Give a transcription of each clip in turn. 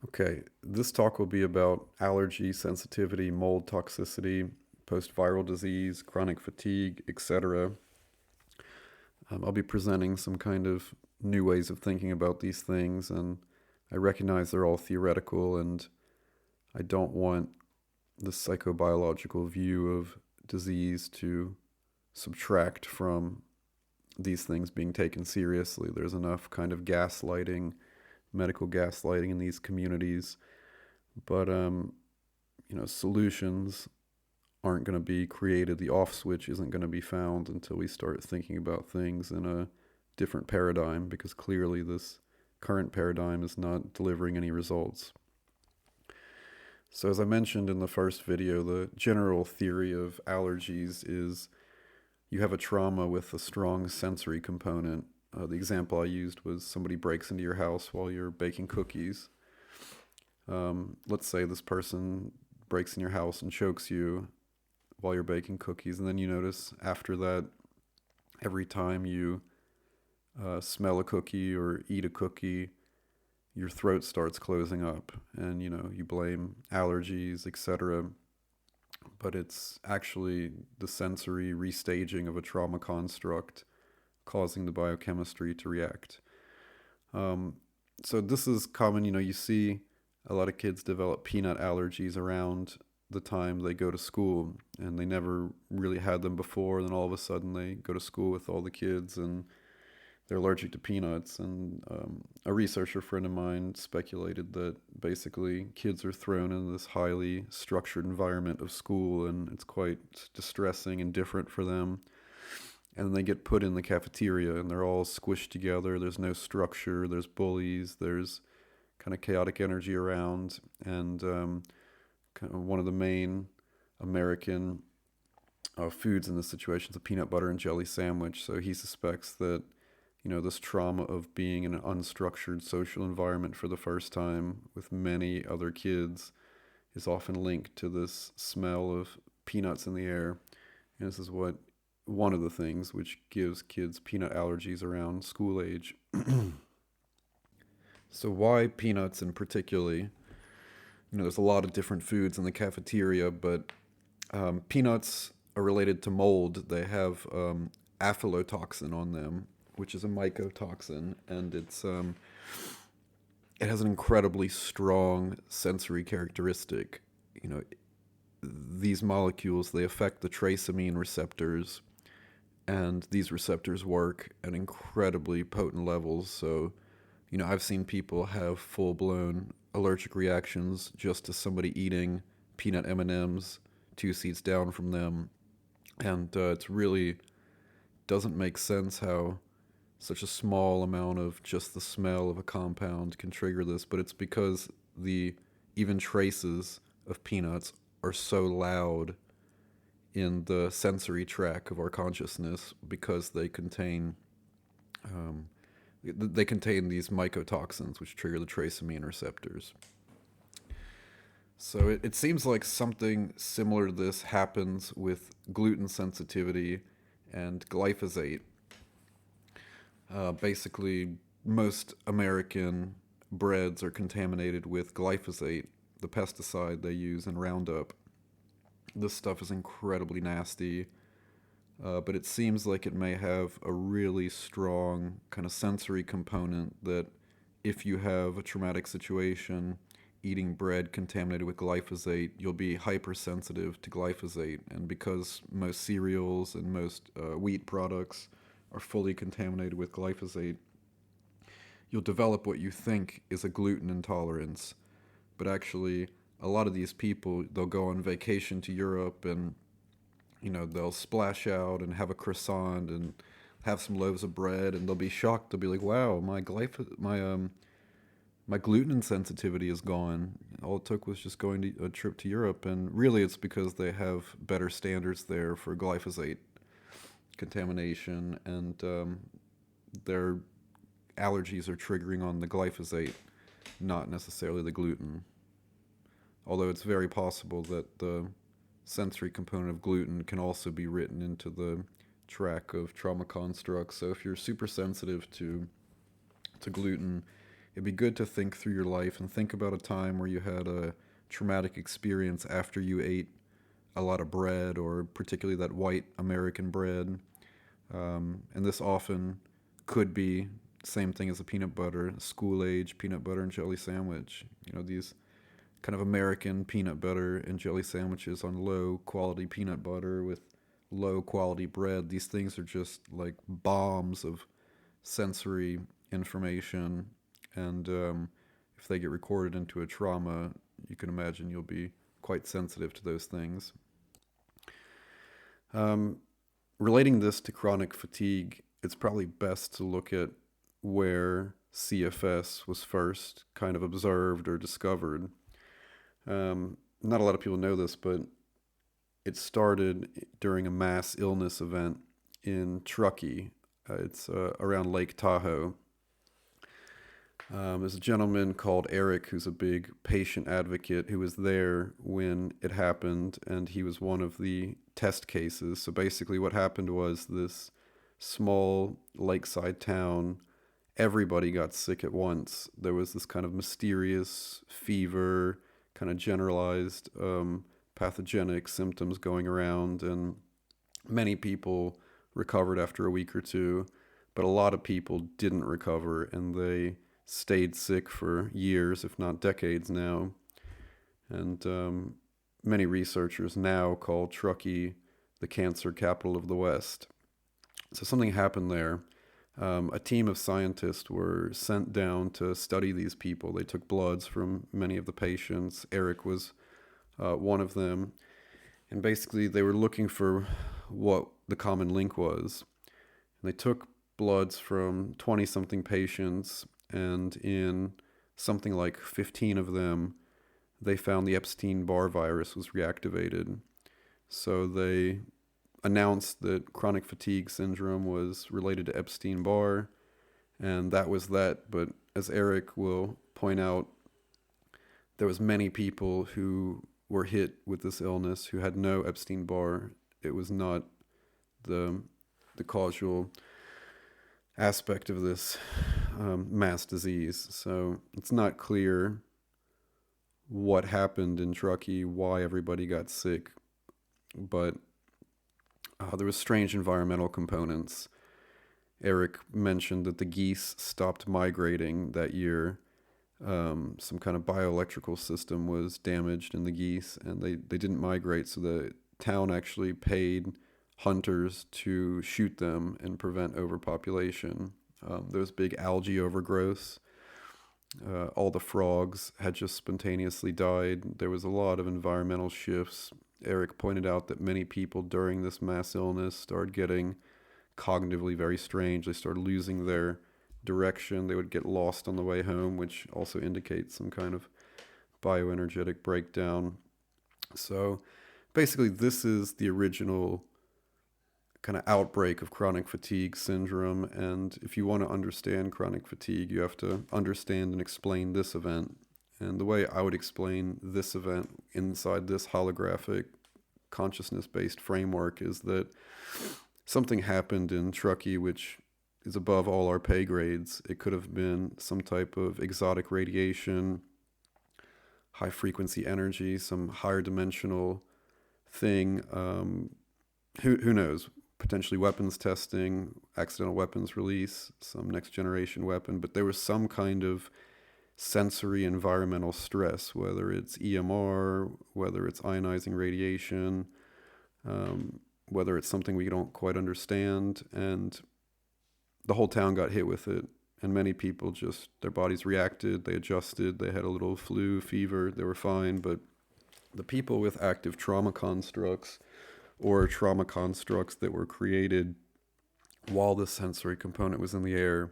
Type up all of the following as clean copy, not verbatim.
Okay, this talk will be about allergy, sensitivity, mold toxicity, post-viral disease, chronic fatigue, etc. I'll be presenting some kind of new ways of thinking about these things, and I recognize they're all theoretical, and I don't want the psychobiological view of disease to subtract from these things being taken seriously. There's enough kind of gaslighting, medical gaslighting in these communities, but solutions aren't going to be created. The off switch isn't going to be found until we start thinking about things in a different paradigm, because clearly this current paradigm is not delivering any results. So, as I mentioned in the first video, the general theory of allergies is you have a trauma with a strong sensory component. The example I used was somebody breaks into your house while you're baking cookies. Let's say this person breaks in your house and chokes you while you're baking cookies, and then you notice after that, every time you smell a cookie or eat a cookie, your throat starts closing up, and you blame allergies, etc. But it's actually the sensory restaging of a trauma construct causing the biochemistry to react. So this is common. You see a lot of kids develop peanut allergies around the time they go to school, and they never really had them before. Then all of a sudden they go to school with all the kids, and they're allergic to peanuts. And a researcher friend of mine speculated that basically kids are thrown in this highly structured environment of school, and it's quite distressing and different for them. And then they get put in the cafeteria, and they're all squished together. There's no structure. There's bullies. There's kind of chaotic energy around. And kind of one of the main American foods in this situation is a peanut butter and jelly sandwich. So he suspects that this trauma of being in an unstructured social environment for the first time with many other kids is often linked to this smell of peanuts in the air. And this is one of the things which gives kids peanut allergies around school age. So why peanuts in particularly? There's a lot of different foods in the cafeteria, but peanuts are related to mold. They have aflatoxin on them, which is a mycotoxin, and it has an incredibly strong sensory characteristic. These molecules, they affect the trace amine receptors, and these receptors work at incredibly potent levels. So, I've seen people have full-blown allergic reactions just to somebody eating peanut M&Ms 2 seats down from them, and it's really doesn't make sense how such a small amount of just the smell of a compound can trigger this, but it's because the even traces of peanuts are so loud in the sensory tract of our consciousness because they contain these mycotoxins which trigger the trace amine receptors. So it seems like something similar to this happens with gluten sensitivity and glyphosate. Basically, most American breads are contaminated with glyphosate, the pesticide they use in Roundup. This stuff is incredibly nasty, but it seems like it may have a really strong kind of sensory component that if you have a traumatic situation, eating bread contaminated with glyphosate, you'll be hypersensitive to glyphosate. And because most cereals and most wheat products are fully contaminated with glyphosate, you'll develop what you think is a gluten intolerance. But actually, a lot of these people, they'll go on vacation to Europe, and they'll splash out and have a croissant and have some loaves of bread, and they'll be shocked. They'll be like, "Wow, my gluten sensitivity is gone. All it took was just going to a trip to Europe." And really, it's because they have better standards there for glyphosate contamination, and their allergies are triggering on the glyphosate, not necessarily the gluten. Although it's very possible that the sensory component of gluten can also be written into the track of trauma constructs. So if you're super sensitive to gluten, it'd be good to think through your life and think about a time where you had a traumatic experience after you ate a lot of bread, or particularly that white American bread. And this often could be the same thing as a peanut butter, school age peanut butter and jelly sandwich. These kind of American peanut butter and jelly sandwiches on low quality peanut butter with low quality bread. These things are just like bombs of sensory information. And if they get recorded into a trauma, you can imagine you'll be quite sensitive to those things. Um, Relating this to chronic fatigue, it's probably best to look at where CFS was first kind of observed or discovered. Not a lot of people know this, but it started during a mass illness event in Truckee. It's around Lake Tahoe. There's a gentleman called Eric who's a big patient advocate who was there when it happened, and he was one of the test cases. So basically, what happened was this small lakeside town, everybody got sick at once. There was this kind of mysterious fever, kind of generalized pathogenic symptoms going around, and many people recovered after a week or two, but a lot of people didn't recover, and they stayed sick for years, if not decades now. And many researchers now call Truckee the cancer capital of the West. So something happened there. A team of scientists were sent down to study these people. They took bloods from many of the patients. Eric was one of them. And basically, they were looking for what the common link was. And they took bloods from 20-something patients, and in something like 15 of them, they found the Epstein-Barr virus was reactivated. So they announced that chronic fatigue syndrome was related to Epstein-Barr, and that was that. But as Eric will point out, there was many people who were hit with this illness who had no Epstein-Barr. It was not the causal aspect of this mass disease. So it's not clear what happened in Truckee, why everybody got sick, but there was strange environmental components. Eric mentioned that the geese stopped migrating that year. Some kind of bioelectrical system was damaged in the geese, and they didn't migrate, so the town actually paid hunters to shoot them and prevent overpopulation. There was big algae overgrowth. All the frogs had just spontaneously died. There was a lot of environmental shifts. Eric pointed out that many people during this mass illness started getting cognitively very strange. They started losing their direction. They would get lost on the way home, which also indicates some kind of bioenergetic breakdown. So basically, this is the original kind of outbreak of chronic fatigue syndrome. And if you want to understand chronic fatigue, you have to understand and explain this event. And the way I would explain this event inside this holographic consciousness-based framework is that something happened in Truckee which is above all our pay grades. It could have been some type of exotic radiation, high frequency energy, some higher dimensional thing. Who knows? Potentially weapons testing, accidental weapons release, some next generation weapon. But there was some kind of sensory environmental stress, whether it's EMR, whether it's ionizing radiation, whether it's something we don't quite understand. And the whole town got hit with it. And many people just, their bodies reacted, they adjusted, they had a little flu, fever, they were fine. But the people with active trauma constructs, or trauma constructs that were created while the sensory component was in the air,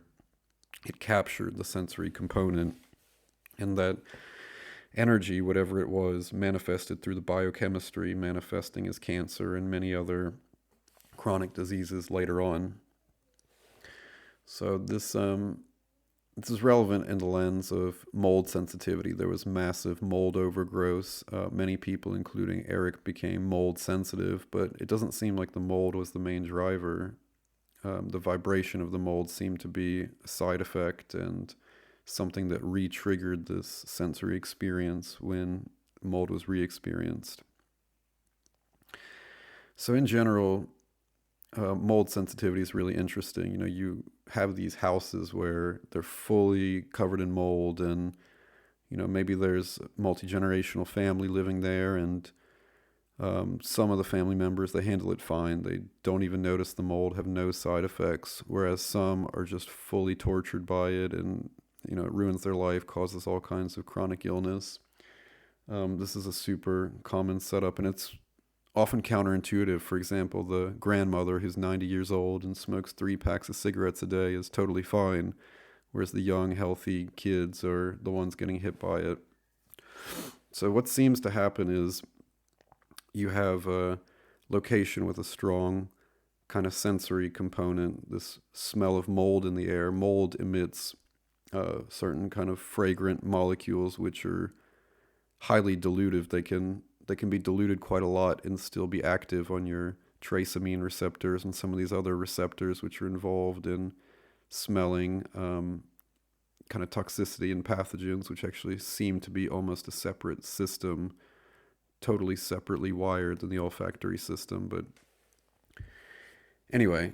it captured the sensory component, and that energy, whatever it was, manifested through the biochemistry, manifesting as cancer and many other chronic diseases later on. So this is relevant in the lens of mold sensitivity. There was massive mold overgrowth. Many people, including Eric, became mold sensitive, but it doesn't seem like the mold was the main driver. The vibration of the mold seemed to be a side effect, and something that re-triggered this sensory experience when mold was re-experienced. So in general, mold sensitivity is really interesting. You know, you have these houses where they're fully covered in mold, and you know, maybe there's a multi-generational family living there, and some of the family members, they handle it fine. They don't even notice the mold, have no side effects, whereas some are just fully tortured by it, and you know, it ruins their life, causes all kinds of chronic illness. This is a super common setup, and it's often counterintuitive. For example, the grandmother who's 90 years old and smokes 3 packs of cigarettes a day is totally fine, whereas the young, healthy kids are the ones getting hit by it. So, what seems to happen is you have a location with a strong kind of sensory component, this smell of mold in the air. Mold emits certain kind of fragrant molecules which are highly dilutive. They can be diluted quite a lot and still be active on your trace amine receptors and some of these other receptors which are involved in smelling, kind of toxicity and pathogens, which actually seem to be almost a separate system, totally separately wired than the olfactory system. But anyway,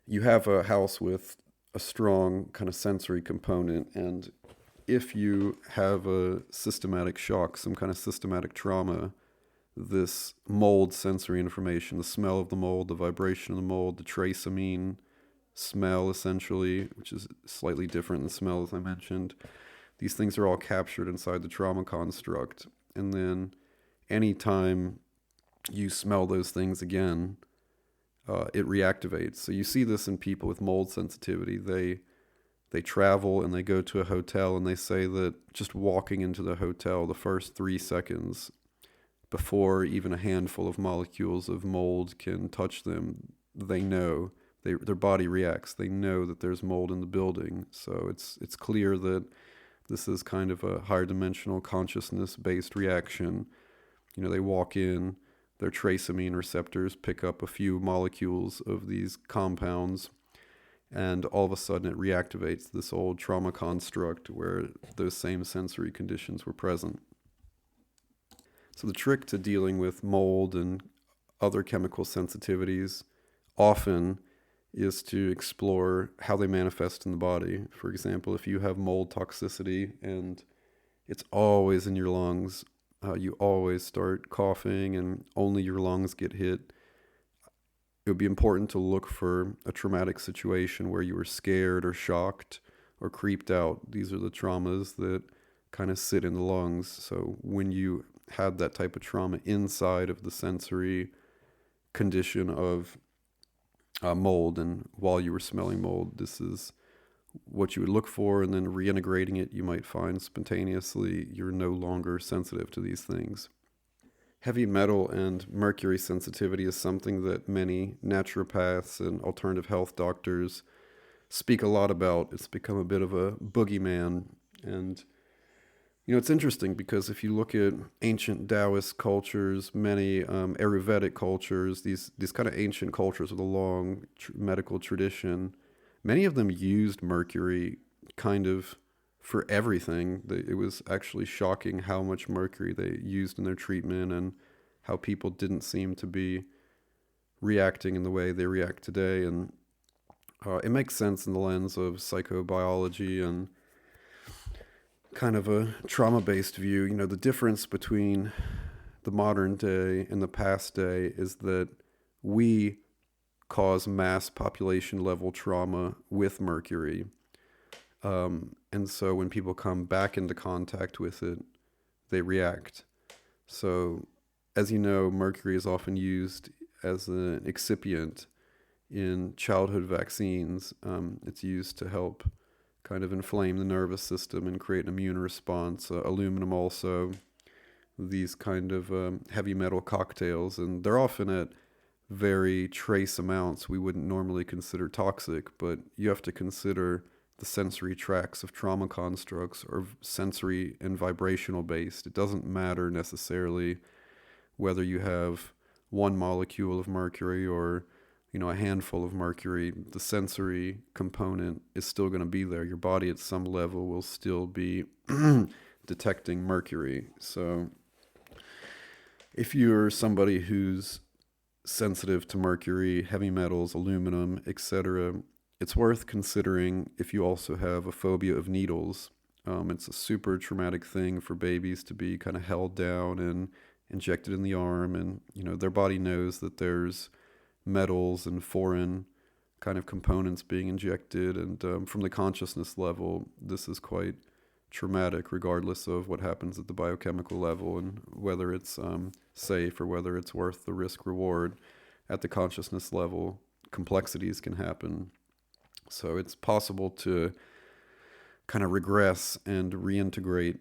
you have a house with a strong kind of sensory component, and if you have a systematic shock, some kind of systematic trauma, this mold sensory information, the smell of the mold, the vibration of the mold, the trace amine smell, essentially, which is slightly different than smell, as I mentioned, these things are all captured inside the trauma construct. And then anytime you smell those things again, it reactivates. So you see this in people with mold sensitivity. They travel and they go to a hotel, and they say that just walking into the hotel, the first 3 seconds before even a handful of molecules of mold can touch them, they know, their body reacts. They know that there's mold in the building. So it's clear that this is kind of a higher dimensional consciousness-based reaction. You know, they walk in, their trace amine receptors pick up a few molecules of these compounds, and all of a sudden it reactivates this old trauma construct where those same sensory conditions were present. So the trick to dealing with mold and other chemical sensitivities often is to explore how they manifest in the body. For example, if you have mold toxicity and it's always in your lungs, you always start coughing and only your lungs get hit, it would be important to look for a traumatic situation where you were scared or shocked or creeped out. These are the traumas that kind of sit in the lungs. So when you had that type of trauma inside of the sensory condition of mold, and while you were smelling mold, this is what you would look for, and then reintegrating it, you might find spontaneously you're no longer sensitive to these things. Heavy metal and mercury sensitivity is something that many naturopaths and alternative health doctors speak a lot about. It's become a bit of a boogeyman. And, you know, it's interesting because if you look at ancient Taoist cultures, many Ayurvedic cultures, these kind of ancient cultures with a long medical tradition, many of them used mercury kind of for everything. It was actually shocking how much mercury they used in their treatment and how people didn't seem to be reacting in the way they react today. And it makes sense in the lens of psychobiology and kind of a trauma-based view. You know, the difference between the modern day and the past day is that we cause mass population level trauma with mercury. And so when people come back into contact with it, they react. So, as you know, mercury is often used as an excipient in childhood vaccines. It's used to help kind of inflame the nervous system and create an immune response. Aluminum also, these kind of heavy metal cocktails, and they're often at very trace amounts we wouldn't normally consider toxic, but you have to consider the sensory tracts of trauma constructs are sensory and vibrational based. It doesn't matter necessarily whether you have one molecule of mercury or a handful of mercury, the sensory component is still going to be there. Your body at some level will still be detecting mercury. So if you're somebody who's sensitive to mercury, heavy metals, aluminum, etc., it's worth considering if you also have a phobia of needles. It's a super traumatic thing for babies to be kind of held down and injected in the arm, and their body knows that there's metals and foreign kind of components being injected, and from the consciousness level, this is quite traumatic, regardless of what happens at the biochemical level and whether it's safe or whether it's worth the risk reward. At the consciousness level, complexities can happen. So it's possible to kind of regress and reintegrate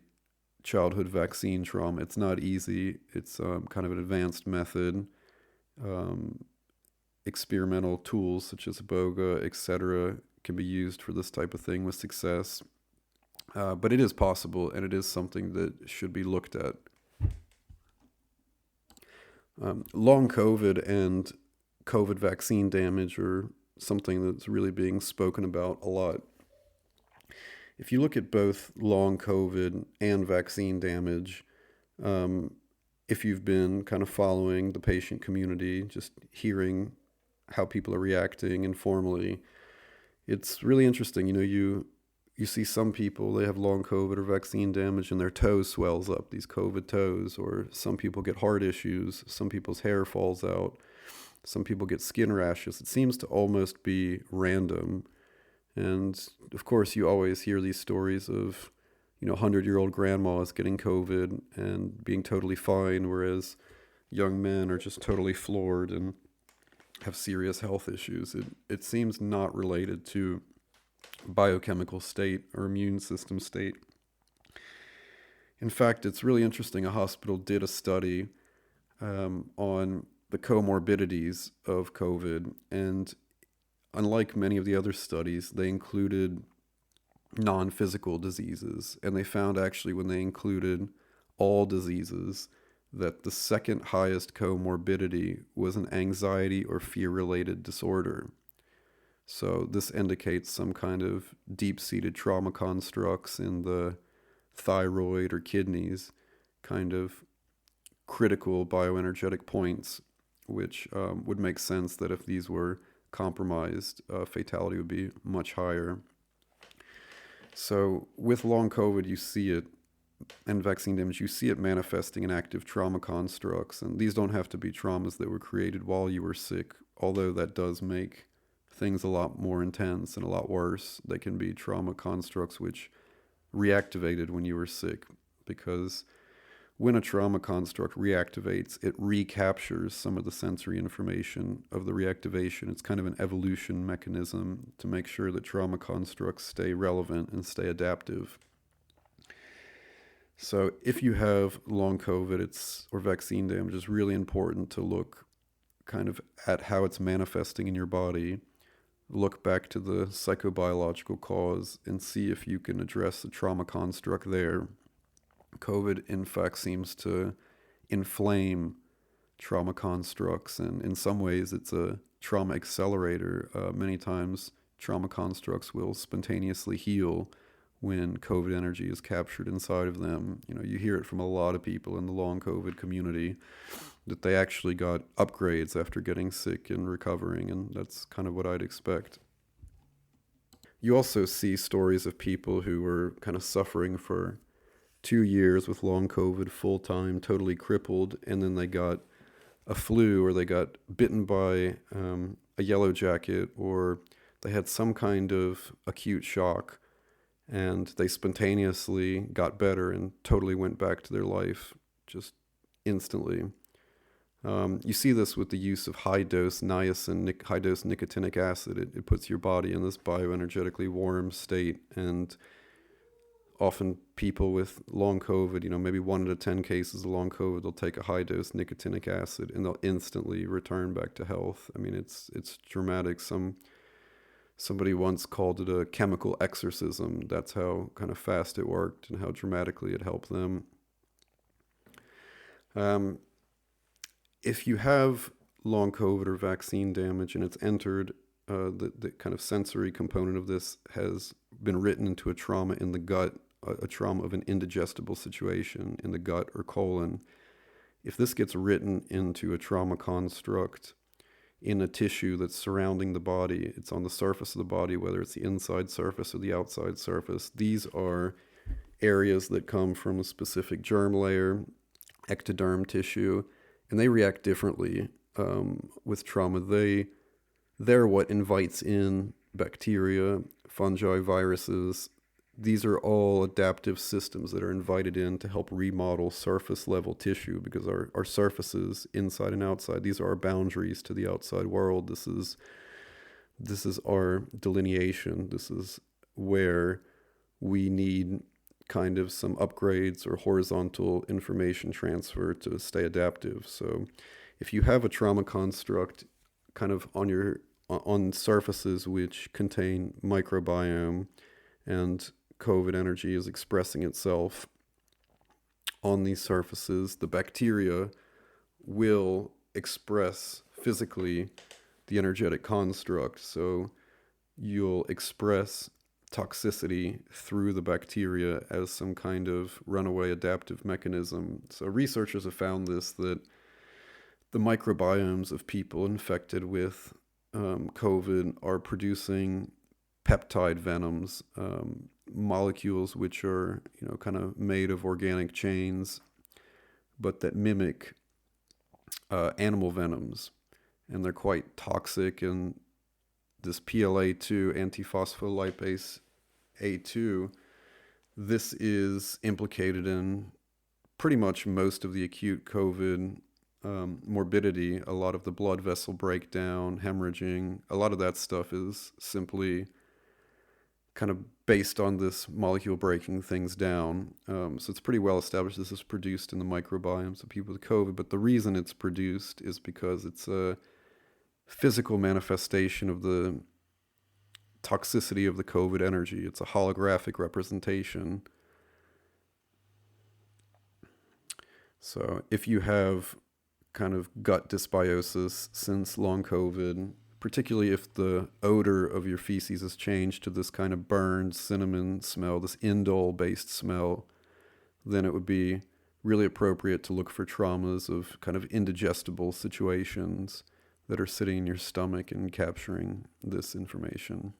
childhood vaccine trauma. It's not easy. It's kind of an advanced method. Experimental tools such as iboga, etc., can be used for this type of thing with success. But it is possible, and it is something that should be looked at. Long COVID and COVID vaccine damage are something that's really being spoken about a lot. If you look at both long COVID and vaccine damage, if you've been kind of following the patient community, just hearing how people are reacting informally, it's really interesting. You see some people, they have long COVID or vaccine damage and their toe swells up, these COVID toes, or some people get heart issues, some people's hair falls out, some people get skin rashes. It seems to almost be random. And of course, you always hear these stories of, 100-year-old grandmas getting COVID and being totally fine, whereas young men are just totally floored and have serious health issues. It seems not related to biochemical state or immune system state. In fact, it's really interesting. A hospital did a study on the comorbidities of COVID, and unlike many of the other studies, they included non-physical diseases, and they found actually when they included all diseases that the second highest comorbidity was an anxiety or fear-related disorder. So this indicates some kind of deep-seated trauma constructs in the thyroid or kidneys, kind of critical bioenergetic points, which would make sense that if these were compromised, fatality would be much higher. So with long COVID, you see it, and vaccine damage, you see it manifesting in active trauma constructs. And these don't have to be traumas that were created while you were sick, although that does make things a lot more intense and a lot worse. They can be trauma constructs which reactivated when you were sick, because when a trauma construct reactivates, it recaptures some of the sensory information of the reactivation. It's kind of an evolution mechanism to make sure that trauma constructs stay relevant and stay adaptive. So if you have long COVID or vaccine damage, it's really important to look kind of at how it's manifesting in your body. Look back to the psychobiological cause and see if you can address the trauma construct there. COVID, in fact, seems to inflame trauma constructs, and in some ways it's a trauma accelerator. Many times trauma constructs will spontaneously heal when COVID energy is captured inside of them. You hear it from a lot of people in the long COVID community that they actually got upgrades after getting sick and recovering, and that's kind of what I'd expect. You also see stories of people who were kind of suffering for 2 years with long COVID full-time, totally crippled, and then they got a flu or they got bitten by a yellow jacket, or they had some kind of acute shock, and they spontaneously got better and totally went back to their life just instantly. You see this with the use of high-dose niacin, high-dose nicotinic acid. It puts your body in this bioenergetically warm state, and often people with long COVID, maybe 1 out of 10 cases of long COVID, they'll take a high-dose nicotinic acid and they'll instantly return back to health. I mean, it's dramatic. Somebody once called it a chemical exorcism. That's how kind of fast it worked and how dramatically it helped them. If you have long COVID or vaccine damage, and it's entered, the kind of sensory component of this has been written into a trauma in the gut, a trauma of an indigestible situation in the gut or colon. If this gets written into a trauma construct in a tissue that's surrounding the body, it's on the surface of the body, whether it's the inside surface or the outside surface. These are areas that come from a specific germ layer, ectoderm tissue, and they react differently with trauma. They're what invites in bacteria, fungi, viruses. These are all adaptive systems that are invited in to help remodel surface level tissue, because our surfaces, inside and outside, these are our boundaries to the outside world. This is our delineation. This is where we need kind of some upgrades or horizontal information transfer to stay adaptive. So if you have a trauma construct kind of on surfaces which contain microbiome, and COVID energy is expressing itself on these surfaces, the bacteria will express physically the energetic construct. So you'll express toxicity through the bacteria as some kind of runaway adaptive mechanism. So researchers have found this, that the microbiomes of people infected with COVID are producing peptide venoms, molecules which are, kind of made of organic chains, but that mimic animal venoms, and they're quite toxic. And this PLA2, antiphospholipase A2, this is implicated in pretty much most of the acute COVID morbidity. A lot of the blood vessel breakdown, hemorrhaging, a lot of that stuff is simply kind of based on this molecule breaking things down. So it's pretty well established this is produced in the microbiomes of people with COVID, but the reason it's produced is because it's a physical manifestation of the toxicity of the COVID energy. It's a holographic representation. So if you have kind of gut dysbiosis since long COVID, particularly if the odor of your feces has changed to this kind of burned cinnamon smell, this indole-based smell, then it would be really appropriate to look for traumas of kind of indigestible situations that are sitting in your stomach and capturing this information.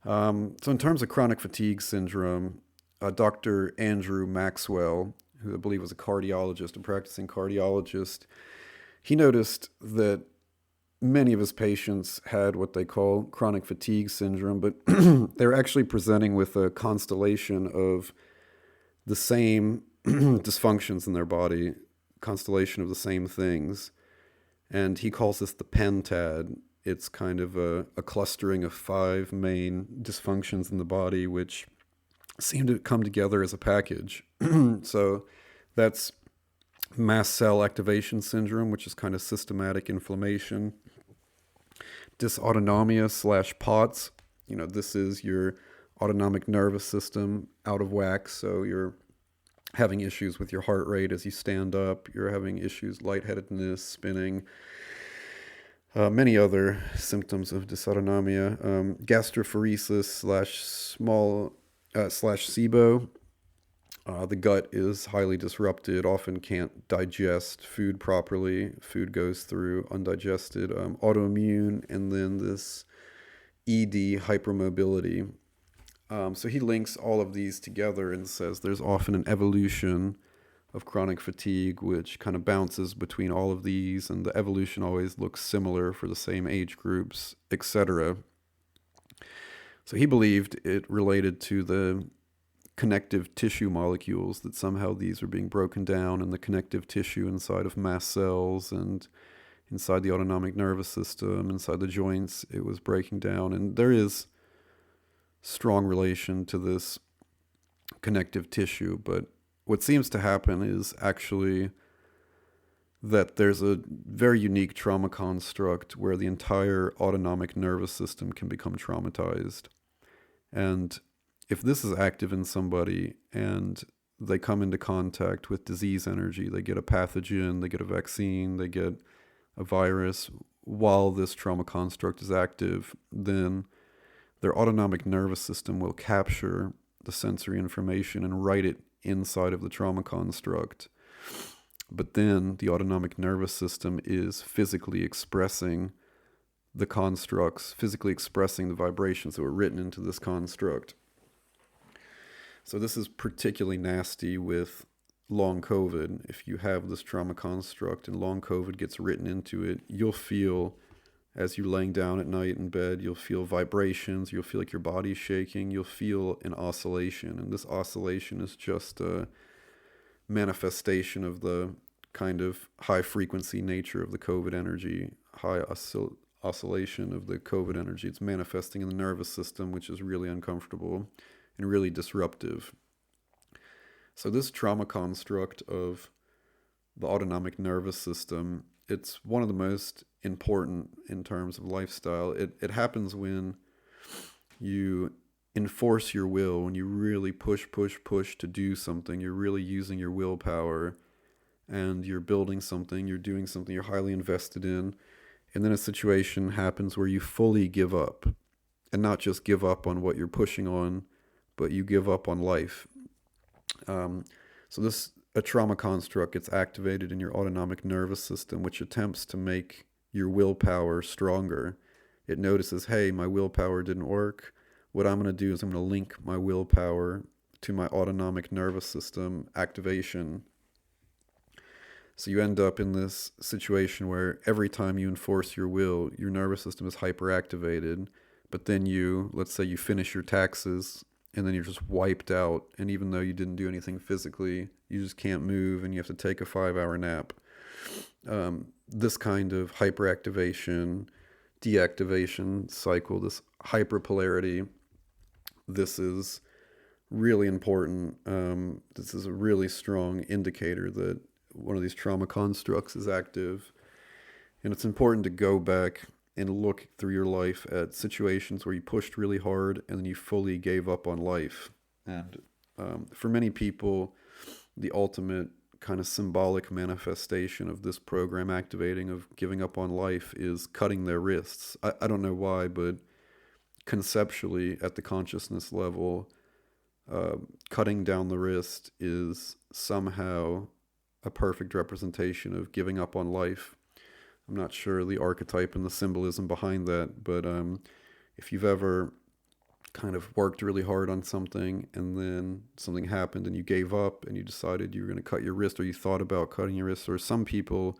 So in terms of chronic fatigue syndrome, Dr. Andrew Maxwell, who I believe was a cardiologist, a practicing cardiologist, he noticed that many of his patients had what they call chronic fatigue syndrome, but they're actually presenting with a constellation of the same dysfunctions in their body, constellation of the same things. And he calls this the pentad. It's kind of a clustering of 5 main dysfunctions in the body, which seem to come together as a package. So that's mast cell activation syndrome, which is kind of systematic inflammation. Dysautonomia / POTS. This is your autonomic nervous system out of whack. So you're having issues with your heart rate as you stand up. You're having issues, lightheadedness, spinning, many other symptoms of dysautonomia. Gastrophoresis / SIBO. The gut is highly disrupted, often can't digest food properly. Food goes through undigested. Autoimmune, and then this ED, hypermobility. So he links all of these together and says there's often an evolution of chronic fatigue, which kind of bounces between all of these, and the evolution always looks similar for the same age groups, etc. So he believed it related to the connective tissue molecules, that somehow these are being broken down in the connective tissue inside of mast cells and inside the autonomic nervous system, inside the joints. It was breaking down, and there is strong relation to this connective tissue. But what seems to happen is actually that there's a very unique trauma construct where the entire autonomic nervous system can become traumatized. And if this is active in somebody and they come into contact with disease energy. They get a pathogen, they get a vaccine, they get a virus while this trauma construct is active, then their autonomic nervous system will capture the sensory information and write it inside of the trauma construct. But then the autonomic nervous system is physically expressing the constructs, physically expressing the vibrations that were written into this construct. So this is particularly nasty with long COVID. If you have this trauma construct and long COVID gets written into it, you'll feel, as you're laying down at night in bed, you'll feel vibrations, you'll feel like your body's shaking, you'll feel an oscillation. And this oscillation is just a manifestation of the kind of high frequency nature of the COVID energy, high oscillation of the COVID energy. It's manifesting in the nervous system, which is really uncomfortable and really disruptive. So this trauma construct of the autonomic nervous system, it's one of the most important in terms of lifestyle. It happens when you enforce your will, when you really push to do something. You're really using your willpower and you're building something, you're doing something you're highly invested in. And then a situation happens where you fully give up, and not just give up on what you're pushing on, but you give up on life. So a trauma construct gets activated in your autonomic nervous system, which attempts to make your willpower stronger. It notices, hey, my willpower didn't work. What I'm going to do is I'm going to link my willpower to my autonomic nervous system activation. So you end up in this situation where every time you enforce your will, your nervous system is hyperactivated. But then let's say you finish your taxes, and then you're just wiped out. And even though you didn't do anything physically, you just can't move and you have to take a 5-hour nap. This kind of hyperactivation, deactivation cycle, this hyperpolarity, this is really important. This is a really strong indicator that one of these trauma constructs is active. And it's important to go back and look through your life at situations where you pushed really hard and then you fully gave up on life. And for many people, the ultimate kind of symbolic manifestation of this program activating, of giving up on life, is cutting their wrists. I don't know why, but conceptually at the consciousness level, cutting down the wrist is somehow a perfect representation of giving up on life. I'm not sure the archetype and the symbolism behind that, but if you've ever kind of worked really hard on something and then something happened and you gave up and you decided you were going to cut your wrist, or you thought about cutting your wrist, or some people,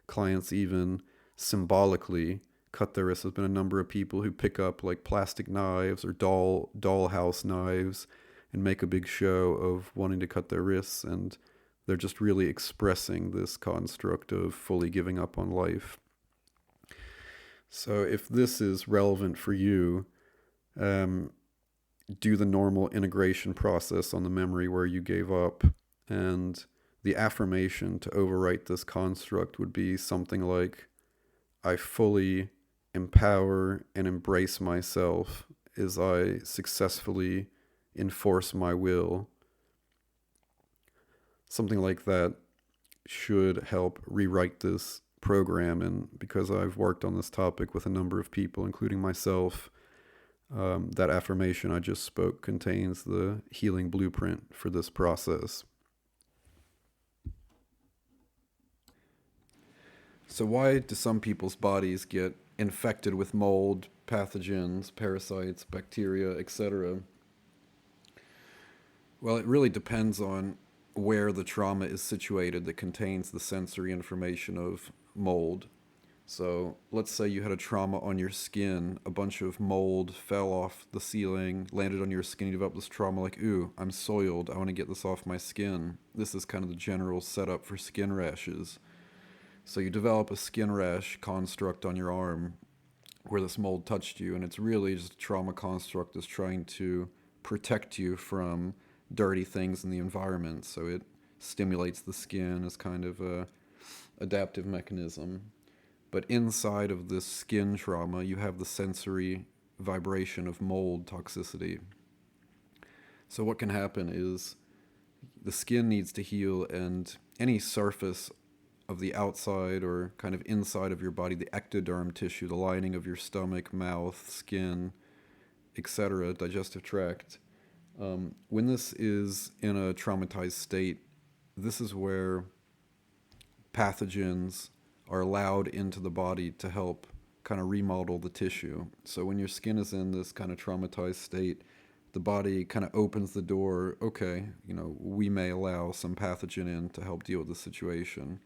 clients even symbolically cut their wrists. There's been a number of people who pick up like plastic knives or dollhouse knives and make a big show of wanting to cut their wrists, and they're just really expressing this construct of fully giving up on life. So if this is relevant for you, do the normal integration process on the memory where you gave up. And the affirmation to overwrite this construct would be something like, I fully empower and embrace myself as I successfully enforce my will. Something like that should help rewrite this program. And because I've worked on this topic with a number of people, including myself, that affirmation I just spoke contains the healing blueprint for this process. So why do some people's bodies get infected with mold, pathogens, parasites, bacteria, etc.? Well, it really depends on where the trauma is situated that contains the sensory information of mold. So let's say you had a trauma on your skin, a bunch of mold fell off the ceiling, landed on your skin, you develop this trauma like, ooh, I'm soiled, I want to get this off my skin. This is kind of the general setup for skin rashes. So you develop a skin rash construct on your arm where this mold touched you, and it's really just a trauma construct that's trying to protect you from dirty things in the environment. So it stimulates the skin as kind of a adaptive mechanism. But inside of this skin trauma, you have the sensory vibration of mold toxicity. So what can happen is the skin needs to heal, and any surface of the outside or kind of inside of your body, the ectoderm tissue, the lining of your stomach, mouth, skin, etc., digestive tract, when this is in a traumatized state, this is where pathogens are allowed into the body to help kind of remodel the tissue. So when your skin is in this kind of traumatized state, the body kind of opens the door. Okay, we may allow some pathogen in to help deal with the situation.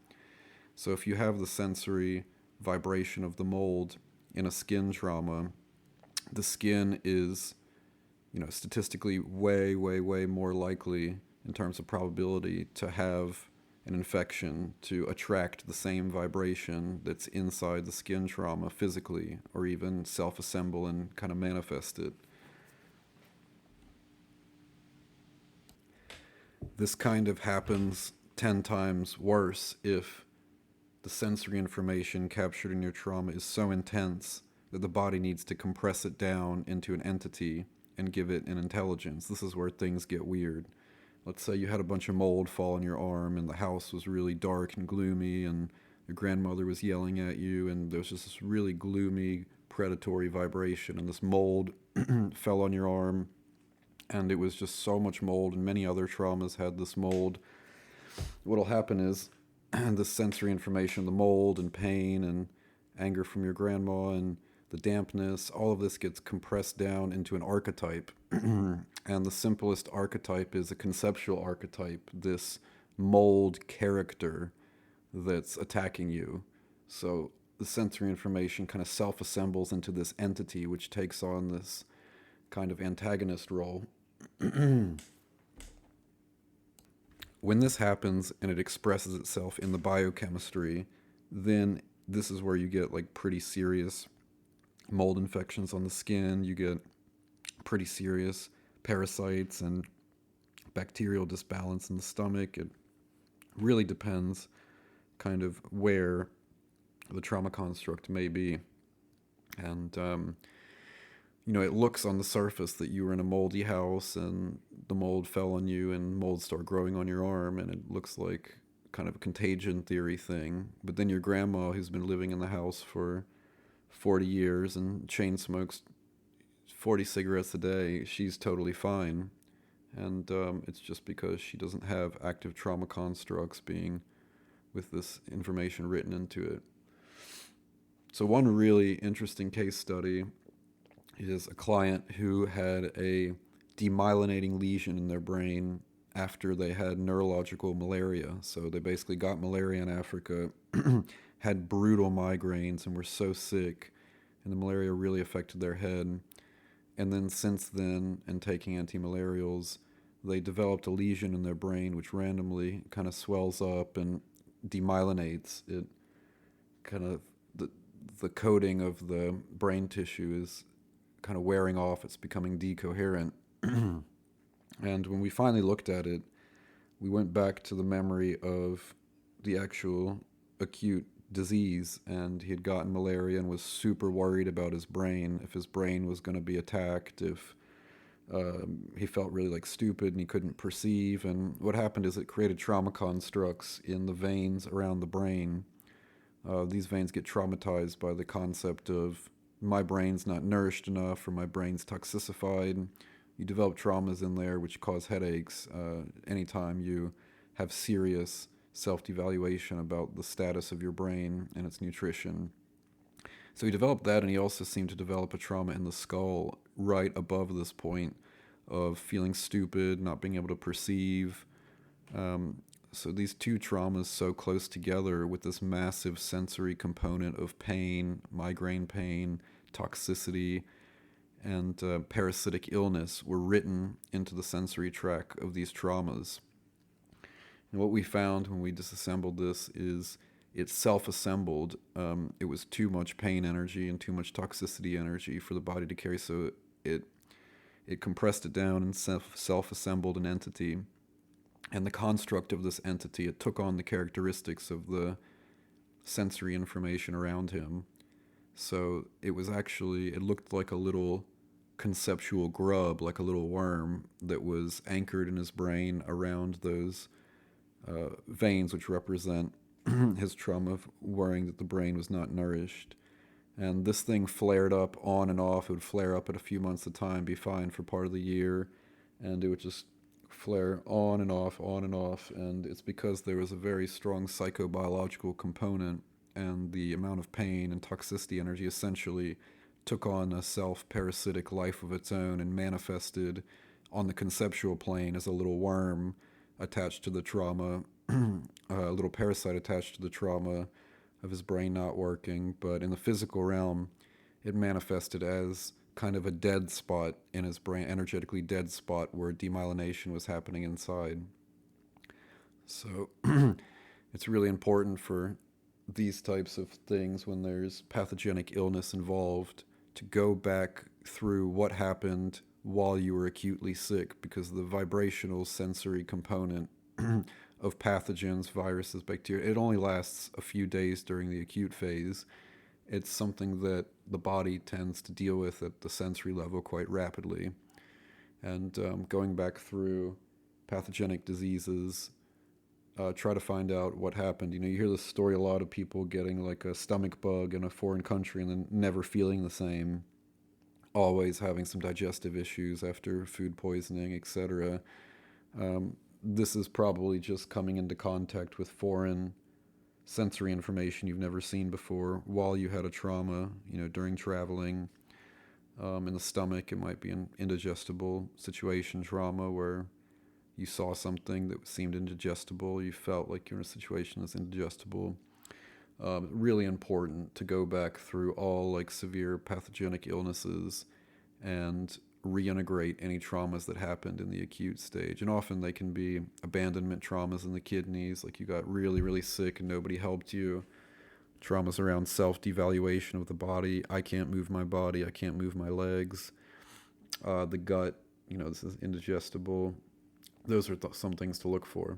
So if you have the sensory vibration of the mold in a skin trauma, the skin is, statistically way, way, way more likely in terms of probability to have an infection, to attract the same vibration that's inside the skin trauma physically, or even self-assemble and kind of manifest it. This kind of happens 10 times worse if the sensory information captured in your trauma is so intense that the body needs to compress it down into an entity and give it an intelligence. This is where things get weird. Let's say you had a bunch of mold fall on your arm and the house was really dark and gloomy and your grandmother was yelling at you and there was just this really gloomy, predatory vibration, and this mold fell on your arm, and it was just so much mold, and many other traumas had this mold. What'll happen is the sensory information, the mold and pain and anger from your grandma and the dampness, all of this gets compressed down into an archetype. And the simplest archetype is a conceptual archetype, this mold character that's attacking you. So the sensory information kind of self-assembles into this entity, which takes on this kind of antagonist role. When this happens and it expresses itself in the biochemistry, then this is where you get like pretty serious mold infections on the skin. You get pretty serious parasites and bacterial disbalance in the stomach. It really depends kind of where the trauma construct may be. And, it looks on the surface that you were in a moldy house and the mold fell on you and mold started growing on your arm, and it looks like kind of a contagion theory thing. But then your grandma, who's been living in the house for 40 years and chain smokes 40 cigarettes a day, she's totally fine. And it's just because she doesn't have active trauma constructs being with this information written into it. So one really interesting case study is a client who had a demyelinating lesion in their brain after they had neurological malaria. So they basically got malaria in Africa, had brutal migraines, and were so sick, and the malaria really affected their head. And then since then, and taking anti-malarials, they developed a lesion in their brain which randomly kind of swells up and demyelinates. It kind of, the coating of the brain tissue is kind of wearing off. It's becoming decoherent. And when we finally looked at it, we went back to the memory of the actual acute disease, and he had gotten malaria and was super worried about his brain, if his brain was going to be attacked, if he felt really like stupid and he couldn't perceive. And what happened is it created trauma constructs in the veins around the brain. These veins get traumatized by the concept of my brain's not nourished enough or my brain's toxicified. You develop traumas in there which cause headaches anytime you have serious self-devaluation about the status of your brain and its nutrition. So he developed that, and he also seemed to develop a trauma in the skull right above this point of feeling stupid, not being able to perceive. So these two traumas so close together with this massive sensory component of pain, migraine pain, toxicity, and parasitic illness were written into the sensory track of these traumas. And what we found when we disassembled this is it self-assembled. It was too much pain energy and too much toxicity energy for the body to carry, so it compressed it down and self-assembled an entity. And the construct of this entity, it took on the characteristics of the sensory information around him. So it was actually, it looked like a little conceptual grub, like a little worm, that was anchored in his brain around those veins, which represent his trauma of worrying that the brain was not nourished. And this thing flared up on and off. It would flare up at a few months at a time, be fine for part of the year, and it would just flare on and off, on and off. And it's because there was a very strong psychobiological component, and the amount of pain and toxicity energy essentially took on a self parasitic life of its own and manifested on the conceptual plane as a little worm attached to the trauma, a little parasite attached to the trauma of his brain not working. But in the physical realm, it manifested as kind of a dead spot in his brain, energetically dead spot where demyelination was happening inside. So it's really important for these types of things, when there's pathogenic illness involved, to go back through what happened while you were acutely sick, because the vibrational sensory component of pathogens, viruses, bacteria, it only lasts a few days during the acute phase. It's something that the body tends to deal with at the sensory level quite rapidly. And going back through pathogenic diseases, try to find out what happened. You know, you hear this story a lot of people getting like a stomach bug in a foreign country and then never feeling the same, always having some digestive issues after food poisoning, etc. This is probably just coming into contact with foreign sensory information you've never seen before while you had a trauma, you know, during traveling. In the stomach, it might be an indigestible situation trauma where you saw something that seemed indigestible, you felt like you're in a situation that's indigestible. Really important to go back through all like severe pathogenic illnesses and reintegrate any traumas that happened in the acute stage. And often they can be abandonment traumas in the kidneys, like you got really, really sick and nobody helped you. Traumas around self-devaluation of the body. I can't move my body. I can't move my legs. The gut, you know, this is indigestible. Those are some things to look for.